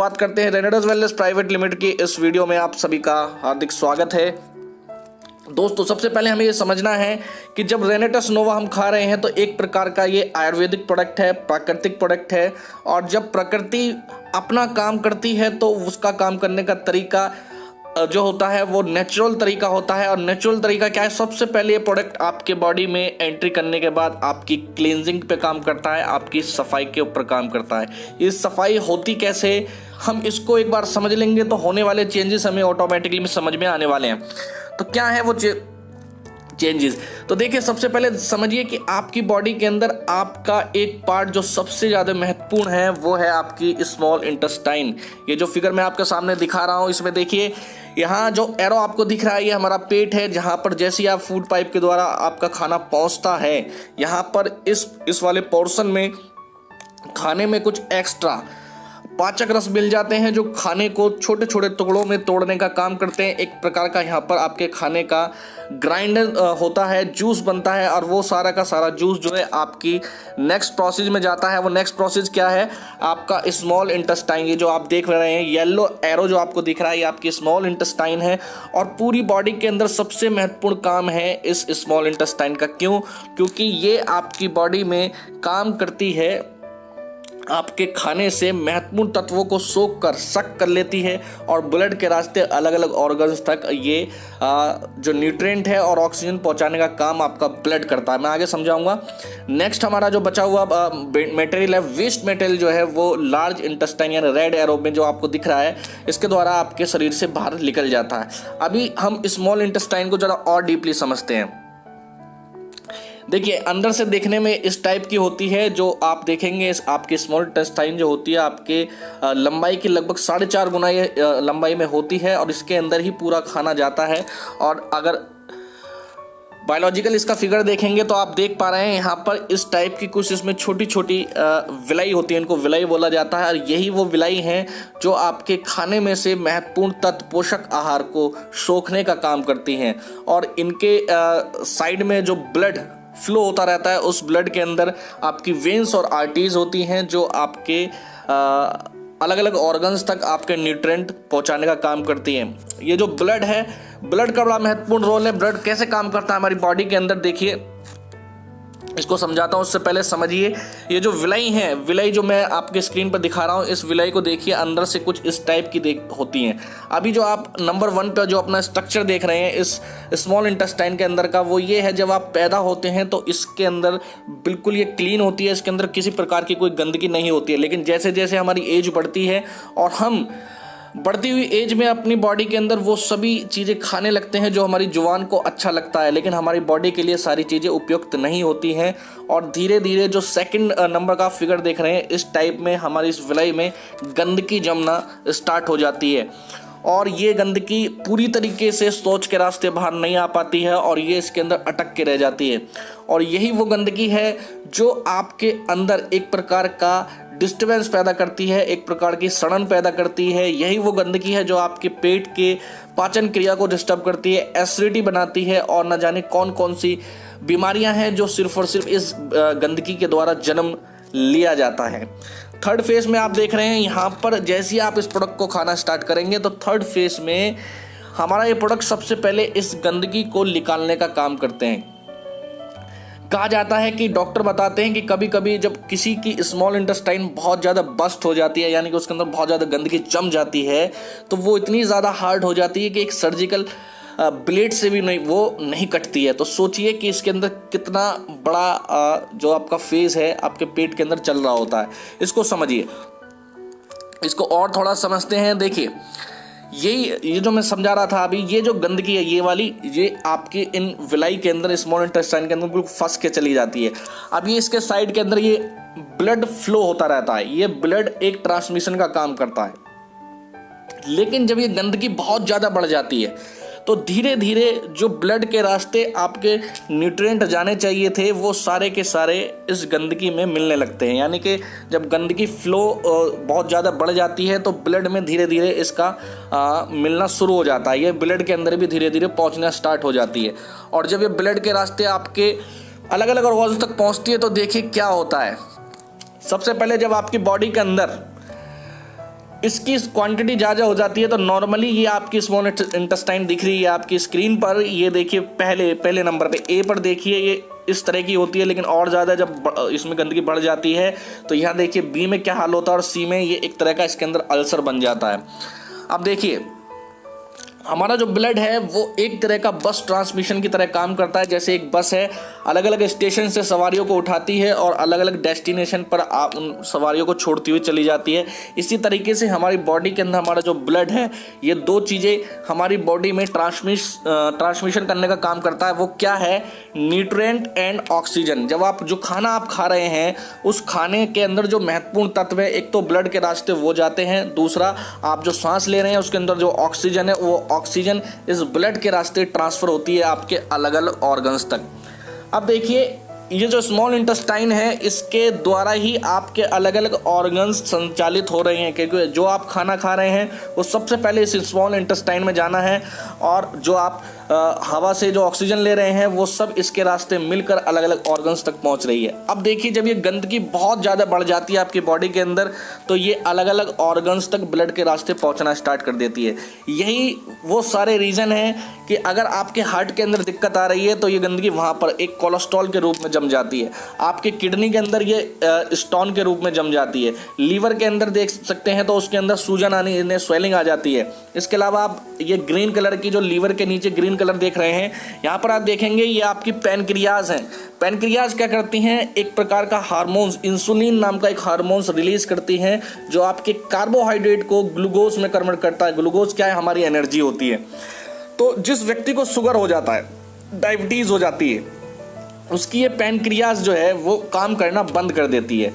शुरुआत करते हैं। रेनेडस वेलनेस प्राइवेट लिमिटेड की इस वीडियो में आप सभी का हार्दिक स्वागत है। दोस्तों, सबसे पहले हमें ये समझना है कि जब रेनेटस नोवा हम खा रहे हैं तो एक प्रकार का ये आयुर्वेदिक प्रोडक्ट है, प्राकृतिक प्रोडक्ट है। और जब प्रकृति अपना काम करती है तो उसका काम करने का तरीका जो होता है वो नेचुरल तरीका होता है। और नेचुरल तरीका क्या है? सबसे पहले ये प्रोडक्ट आपके बॉडी में एंट्री करने के बाद आपकी क्लींजिंग पे काम करता है, आपकी सफाई के ऊपर काम करता है। ये सफाई होती कैसे, हम इसको एक बार समझ लेंगे तो होने वाले चेंजेस हमें ऑटोमेटिकली समझ में आने वाले हैं। तो क्या है वो चेंजेस? तो देखिए, सबसे पहले समझिए कि आपकी बॉडी के अंदर आपका एक पार्ट जो सबसे ज़्यादा महत्वपूर्ण है वो है आपकी स्मॉल इंटेस्टाइन। ये जो फिगर मैं आपके सामने दिखा रहा हूँ, इसमें देखिए यहाँ जो एरो आपको दिख रहा है ये हमारा पेट है, जहाँ पर जैसे आप फूड पाइप के द्वारा आपका खाना पहुँचता है, यहाँ पर इस वाले पोर्शन में खाने में कुछ एक्स्ट्रा पाचक रस मिल जाते हैं जो खाने को छोटे छोटे टुकड़ों में तोड़ने का काम करते हैं। एक प्रकार का यहाँ पर आपके खाने का ग्राइंडर होता है, जूस बनता है, और वो सारा का सारा जूस जो है आपकी नेक्स्ट प्रोसेस में जाता है। वो नेक्स्ट प्रोसेस क्या है? आपका स्मॉल इंटेस्टाइन। ये जो आप देख रहे हैं येलो एरो जो आपको दिख रहा है, ये आपकी स्मॉल इंटेस्टाइन है। और पूरी बॉडी के अंदर सबसे महत्वपूर्ण काम है इस स्मॉल इंटेस्टाइन का। क्यों? क्योंकि ये आपकी बॉडी में काम करती है, आपके खाने से महत्वपूर्ण तत्वों को सोख कर सक कर लेती है और ब्लड के रास्ते अलग अलग ऑर्गन्स तक ये जो न्यूट्रिएंट है और ऑक्सीजन पहुंचाने का काम आपका ब्लड करता है। मैं आगे समझाऊंगा। नेक्स्ट हमारा जो बचा हुआ मटेरियल है, वेस्ट मटेरियल जो है वो लार्ज इंटेस्टाइन यानी रेड एरो में जो आपको दिख रहा है, इसके द्वारा आपके शरीर से बाहर निकल जाता है। अभी हम स्मॉल इंटेस्टाइन को ज़रा और डीपली समझते हैं। देखिए, अंदर से देखने में इस टाइप की होती है। जो आप देखेंगे आपकी स्मॉल इंटेस्टाइन जो होती है आपके लंबाई की लगभग 4.5 गुना ये लंबाई में होती है और इसके अंदर ही पूरा खाना जाता है। और अगर बायोलॉजिकल इसका फिगर देखेंगे तो आप देख पा रहे हैं यहाँ पर इस टाइप की कुछ इसमें छोटी छोटी विलाई होती है, इनको विलाई बोला जाता है। और यही वो विलाई हैं जो आपके खाने में से महत्वपूर्ण तत्व पोषक आहार को सोखने का काम करती हैं। और इनके साइड में जो ब्लड फ्लो होता रहता है, उस ब्लड के अंदर आपकी वेन्स और आर्टरीज होती हैं जो आपके अलग अलग ऑर्गन्स तक आपके न्यूट्रिएंट पहुंचाने का काम करती हैं। ये जो ब्लड है, ब्लड का बड़ा महत्वपूर्ण रोल है। ब्लड कैसे काम करता है हमारी बॉडी के अंदर, देखिए इसको समझाता हूँ। उससे पहले समझिए, ये जो विलाई है, विलाई जो मैं आपके स्क्रीन पर दिखा रहा हूँ, इस विलाई को देखिए, अंदर से कुछ इस टाइप की होती हैं। अभी जो आप नंबर 1 पर जो अपना स्ट्रक्चर देख रहे हैं इस स्मॉल इंटेस्टाइन के अंदर का, वो ये है। जब आप पैदा होते हैं तो इसके अंदर बिल्कुल ये क्लीन होती है, इसके अंदर किसी प्रकार की कोई गंदगी नहीं होती है। लेकिन जैसे जैसे हमारी एज बढ़ती है और हम बढ़ती हुई एज में अपनी बॉडी के अंदर वो सभी चीज़ें खाने लगते हैं जो हमारी जुबान को अच्छा लगता है, लेकिन हमारी बॉडी के लिए सारी चीज़ें उपयुक्त नहीं होती हैं। और धीरे धीरे जो सेकंड नंबर का फिगर देख रहे हैं, इस टाइप में हमारी इस विलाई में गंदगी जमना स्टार्ट हो जाती है। और ये गंदगी पूरी तरीके से सोच के रास्ते बाहर नहीं आ पाती है और ये इसके अंदर अटक के रह जाती है। और यही वो गंदगी है जो आपके अंदर एक प्रकार का डिस्टर्बेंस पैदा करती है, एक प्रकार की सड़न पैदा करती है। यही वो गंदगी है जो आपके पेट के पाचन क्रिया को डिस्टर्ब करती है, एसिडिटी बनाती है, और न जाने कौन कौन सी बीमारियां हैं जो सिर्फ और सिर्फ इस गंदगी के द्वारा जन्म लिया जाता है। थर्ड फेज में आप देख रहे हैं यहाँ पर, जैसे ही आप इस प्रोडक्ट को खाना स्टार्ट करेंगे तो थर्ड फेज में हमारा ये प्रोडक्ट सबसे पहले इस गंदगी को निकालने का काम करते हैं। कहा जाता है कि डॉक्टर बताते हैं कि कभी कभी जब किसी की स्मॉल इंटेस्टाइन बहुत ज़्यादा बस्ट हो जाती है, यानी कि उसके अंदर बहुत ज़्यादा गंदगी जम जाती है, तो वो इतनी ज़्यादा हार्ड हो जाती है कि एक सर्जिकल ब्लेड से भी नहीं कटती है। तो सोचिए कि इसके अंदर कितना बड़ा जो आपका फेज है आपके पेट के अंदर चल रहा होता है। इसको समझिए, इसको और थोड़ा समझते हैं। देखिए, ये जो मैं समझा रहा था अभी, ये जो गंदगी है ये वाली, ये आपके इन विलाई के अंदर, स्मॉल इंटेस्टाइन के अंदर बिल्कुल फंस के चली जाती है। अब ये इसके साइड के अंदर ये ब्लड फ्लो होता रहता है, ये ब्लड एक ट्रांसमिशन का काम करता है। लेकिन जब ये गंदगी बहुत ज़्यादा बढ़ जाती है तो धीरे धीरे जो ब्लड के रास्ते आपके न्यूट्रिएंट जाने चाहिए थे वो सारे के सारे इस गंदगी में मिलने लगते हैं। यानी कि जब गंदगी फ्लो बहुत ज़्यादा बढ़ जाती है तो ब्लड में धीरे धीरे इसका मिलना शुरू हो जाता है। ये ब्लड के अंदर भी धीरे धीरे पहुंचना स्टार्ट हो जाती है। और जब ये ब्लड के रास्ते आपके अलग अलग ऑर्गन्स तक पहुंचती है तो देखिए क्या होता है। सबसे पहले जब आपकी बॉडी के अंदर इसकी क्वांटिटी ज़्यादा हो जाती है। तो नॉर्मली ये आपकी स्मॉल इंटेस्टाइन दिख रही है आपकी स्क्रीन पर, ये देखिए पहले नंबर पे ए पर देखिए ये इस तरह की होती है, लेकिन और ज़्यादा जब इसमें गंदगी बढ़ जाती है तो यहाँ देखिए बी में क्या हाल होता है और सी में ये एक तरह का इसके अंदर अल्सर बन जाता है। अब देखिए हमारा जो ब्लड है वो एक तरह का बस ट्रांसमिशन की तरह काम करता है। जैसे एक बस है, अलग अलग स्टेशन से सवारियों को उठाती है और अलग अलग डेस्टिनेशन पर उन सवारियों को छोड़ती हुई चली जाती है। इसी तरीके से हमारी बॉडी के अंदर हमारा जो ब्लड है, ये दो चीज़ें हमारी बॉडी में ट्रांसमिशन करने का काम करता है। वो क्या है? Nutrient and oxygen. जब आप जो खाना आप खा रहे हैं उस खाने के अंदर जो महत्वपूर्ण तत्व है, एक तो ब्लड के रास्ते वो जाते हैं, दूसरा आप जो सांस ले रहे हैं उसके अंदर जो ऑक्सीजन है वो ऑक्सीजन इस ब्लड के रास्ते ट्रांसफर होती है आपके अलग अलग ऑर्गन्स तक। अब देखिए ये जो स्मॉल इंटेस्टाइन है इसके द्वारा ही आपके अलग अलग ऑर्गन्स संचालित हो रहे हैं, क्योंकि जो आप खाना खा रहे हैं वो सबसे पहले इस स्मॉल इंटेस्टाइन में जाना है और जो आप हवा से जो ऑक्सीजन ले रहे हैं वो सब इसके रास्ते मिलकर अलग अलग ऑर्गन्स तक पहुंच रही है। अब देखिए जब ये गंदगी बहुत ज़्यादा बढ़ जाती है आपकी बॉडी के अंदर तो ये अलग अलग ऑर्गन्स तक ब्लड के रास्ते पहुंचना स्टार्ट कर देती है। यही वो सारे रीज़न हैं कि अगर आपके हार्ट के अंदर दिक्कत आ रही है तो ये गंदगी वहाँ पर एक कोलेस्ट्रॉल के रूप में जम जाती है, आपके किडनी के अंदर ये स्टोन के रूप में जम जाती है, लीवर के अंदर देख सकते हैं तो उसके अंदर सूजन आने स्वेलिंग आ जाती है। इसके अलावा आप ये ग्रीन कलर की जो लीवर के नीचे ग्रीन कलर देख रहे हैं, यहाँ पर आप देखेंगे ये आपकी पैनक्रियाज हैं। पैनक्रियाज क्या करती हैं? एक प्रकार का हार्मोन्स, इंसुलिन नाम का एक हार्मोन्स रिलीज करती हैं जो आपके कार्बोहाइड्रेट को ग्लूकोज में कन्वर्ट करता है। ग्लूकोज क्या है? हमारी एनर्जी होती है। तो जिस व्यक्ति को शुगर हो जाता है, डायबिटीज हो जाती है, उसकी ये पैनक्रियाज जो है वो काम करना बंद कर देती है।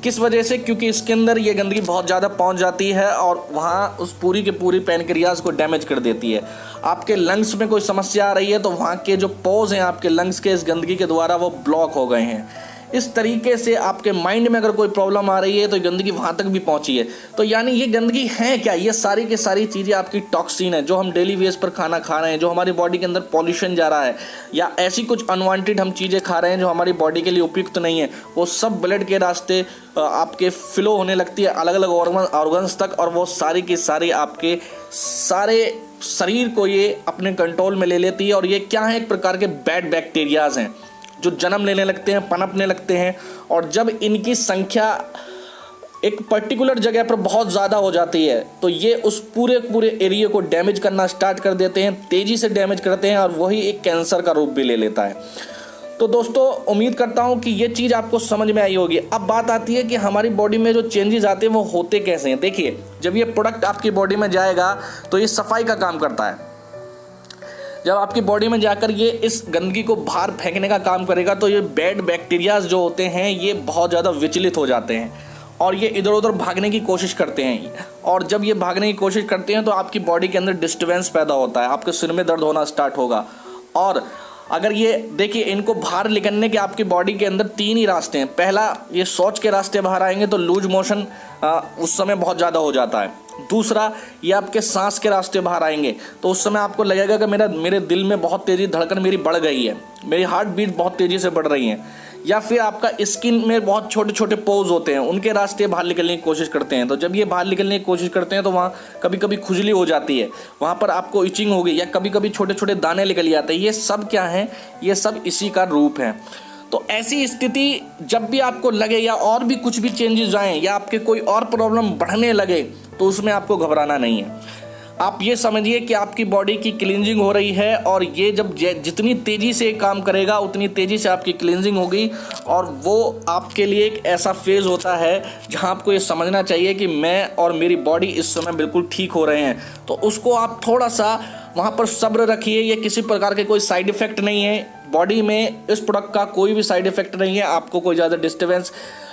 किस वजह से? क्योंकि इसके अंदर ये गंदगी बहुत ज़्यादा पहुंच जाती है और वहाँ उस पूरी के पूरी पैनक्रियाज को डैमेज कर देती है। आपके लंग्स में कोई समस्या आ रही है तो वहाँ के जो पोर्स हैं आपके लंग्स के इस गंदगी के द्वारा वो ब्लॉक हो गए हैं। इस तरीके से आपके माइंड में अगर कोई प्रॉब्लम आ रही है तो गंदगी वहाँ तक भी पहुँची है। तो यानी ये गंदगी है क्या? ये सारी की सारी चीज़ें आपकी टॉक्सिन है जो हम डेली बेस पर खाना खा रहे हैं, जो हमारी बॉडी के अंदर पॉल्यूशन जा रहा है या ऐसी कुछ अनवांटेड हम चीज़ें खा रहे हैं जो हमारी बॉडी के लिए उपयुक्त नहीं है, वो सब ब्लड के रास्ते आपके फ्लो होने लगती है अलग अलग ऑर्गन्स तक और वो सारी की सारी आपके सारे शरीर को ये अपने कंट्रोल में ले लेती है। और ये क्या है? एक प्रकार के बैड बैक्टीरियाज हैं जो जन्म लेने लगते हैं, पनपने लगते हैं और जब इनकी संख्या एक पर्टिकुलर जगह पर बहुत ज़्यादा हो जाती है तो ये उस पूरे एरिया को डैमेज करना स्टार्ट कर देते हैं, तेज़ी से डैमेज करते हैं और वही एक कैंसर का रूप भी ले लेता है। तो दोस्तों उम्मीद करता हूँ कि ये चीज़ आपको समझ में आई होगी। अब बात आती है कि हमारी बॉडी में जो चेंजेस आते हैं वो होते कैसे हैं। देखिए जब ये प्रोडक्ट आपकी बॉडी में जाएगा तो ये सफाई का काम करता है। जब आपकी बॉडी में जाकर ये इस गंदगी को बाहर फेंकने का काम करेगा तो ये बैड बैक्टीरियाज जो होते हैं ये बहुत ज़्यादा विचलित हो जाते हैं और ये इधर उधर भागने की कोशिश करते हैं। और जब ये भागने की कोशिश करते हैं तो आपकी बॉडी के अंदर डिस्टर्बेंस पैदा होता है, आपके सिर में दर्द होना स्टार्ट होगा। और अगर ये देखिए इनको बाहर निकलने के आपकी बॉडी के अंदर 3 ही रास्ते हैं। पहला, ये शौच के रास्ते बाहर आएंगे तो लूज मोशन उस समय बहुत ज़्यादा हो जाता है। दूसरा, ये आपके सांस के रास्ते बाहर आएंगे तो उस समय आपको लगेगा कि मेरे दिल में बहुत तेज़ी धड़कन मेरी बढ़ गई है, मेरी हार्ट बीट बहुत तेज़ी से बढ़ रही है। या फिर आपका स्किन में बहुत छोटे छोटे पोर्स होते हैं, उनके रास्ते बाहर निकलने की कोशिश करते हैं। तो जब ये बाहर निकलने की कोशिश करते हैं तो वहाँ कभी कभी खुजली हो जाती है, वहाँ पर आपको इचिंग होगी या कभी कभी छोटे छोटे दाने निकल जाते हैं। ये सब क्या है? ये सब इसी का रूप है। तो ऐसी स्थिति जब भी आपको लगे या और भी कुछ भी चेंजेस आए या आपके कोई और प्रॉब्लम बढ़ने लगे तो उसमें आपको घबराना नहीं है। आप ये समझिए कि आपकी बॉडी की क्लींजिंग हो रही है और ये जब जितनी तेज़ी से काम करेगा उतनी तेज़ी से आपकी क्लींजिंग होगी और वो आपके लिए एक ऐसा फेज़ होता है जहां आपको ये समझना चाहिए कि मैं और मेरी बॉडी इस समय बिल्कुल ठीक हो रहे हैं। तो उसको आप थोड़ा सा वहाँ पर सब्र रखिए। ये किसी प्रकार के कोई साइड इफ़ेक्ट नहीं है, बॉडी में इस प्रोडक्ट का कोई भी साइड इफ़ेक्ट नहीं है, आपको कोई ज़्यादा डिस्टर्बेंस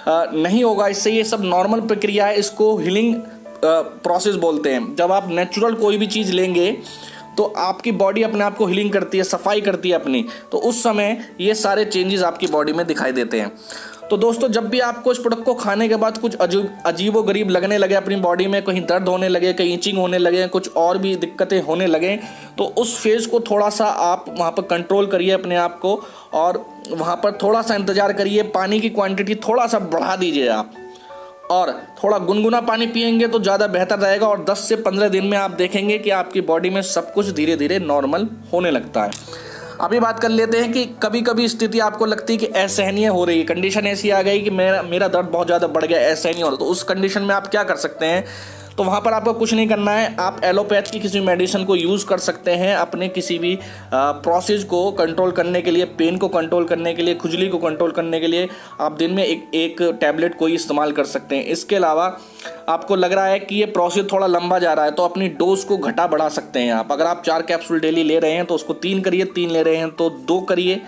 नहीं होगा इससे। ये सब नॉर्मल प्रक्रिया है, इसको हीलिंग प्रोसेस बोलते हैं। जब आप नेचुरल कोई भी चीज़ लेंगे तो आपकी बॉडी अपने आप को हीलिंग करती है, सफाई करती है अपनी, तो उस समय ये सारे चेंजेस आपकी बॉडी में दिखाई देते हैं। तो दोस्तों जब भी आपको इस प्रोडक्ट को खाने के बाद कुछ अजीबो गरीब लगने लगे अपनी बॉडी में, कहीं दर्द होने लगे, कहीं इचिंग होने लगे, कुछ और भी दिक्कतें होने लगे, तो उस फेज़ को थोड़ा सा आप वहाँ पर कंट्रोल करिए अपने आप को और वहाँ पर थोड़ा सा इंतज़ार करिए। पानी की क्वांटिटी थोड़ा सा बढ़ा दीजिए आप और थोड़ा गुनगुना पानी पिएंगे तो ज़्यादा बेहतर रहेगा। और 10 से 15 दिन में आप देखेंगे कि आपकी बॉडी में सब कुछ धीरे धीरे नॉर्मल होने लगता है। अभी बात कर लेते हैं कि कभी कभी स्थिति आपको लगती है कि असहनीय हो रही है, कंडीशन ऐसी आ गई कि मेरा दर्द बहुत ज़्यादा बढ़ गया, असहनीय हो रहा, तो उस कंडीशन में आप क्या कर सकते हैं? तो वहाँ पर आपको कुछ नहीं करना है, आप एलोपैथ की किसी मेडिसिन को यूज़ कर सकते हैं अपने किसी भी प्रोसेस को कंट्रोल करने के लिए, पेन को कंट्रोल करने के लिए, खुजली को कंट्रोल करने के लिए आप दिन में एक टैबलेट को ही इस्तेमाल कर सकते हैं। इसके अलावा आपको लग रहा है कि ये प्रोसेस थोड़ा लंबा जा रहा है तो अपनी डोज को घटा बढ़ा सकते हैं आप। अगर आप 4 कैप्सूल डेली ले रहे हैं तो उसको 3 करिए, 3 ले रहे हैं तो 2 करिए,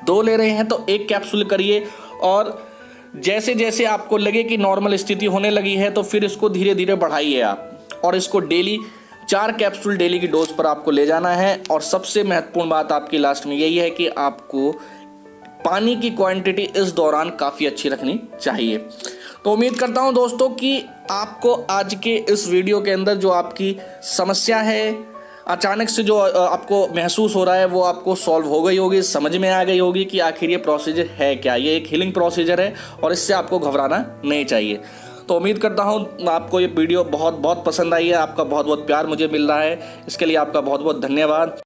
2 ले रहे हैं तो 1 कैप्सूल करिए। और जैसे जैसे आपको लगे कि नॉर्मल स्थिति होने लगी है तो फिर इसको धीरे धीरे बढ़ाइए आप, और इसको डेली 4 कैप्सूल डेली की डोज पर आपको ले जाना है। और सबसे महत्वपूर्ण बात आपकी लास्ट में यही है कि आपको पानी की क्वांटिटी इस दौरान काफ़ी अच्छी रखनी चाहिए। तो उम्मीद करता हूं दोस्तों कि आपको आज के इस वीडियो के अंदर जो आपकी समस्या है, अचानक से जो आपको महसूस हो रहा है, वो आपको सॉल्व हो गई होगी, समझ में आ गई होगी कि आखिर ये प्रोसीजर है क्या। ये एक हीलिंग प्रोसीजर है और इससे आपको घबराना नहीं चाहिए। तो उम्मीद करता हूँ आपको ये वीडियो बहुत बहुत पसंद आई है। आपका बहुत बहुत प्यार मुझे मिल रहा है, इसके लिए आपका बहुत बहुत धन्यवाद।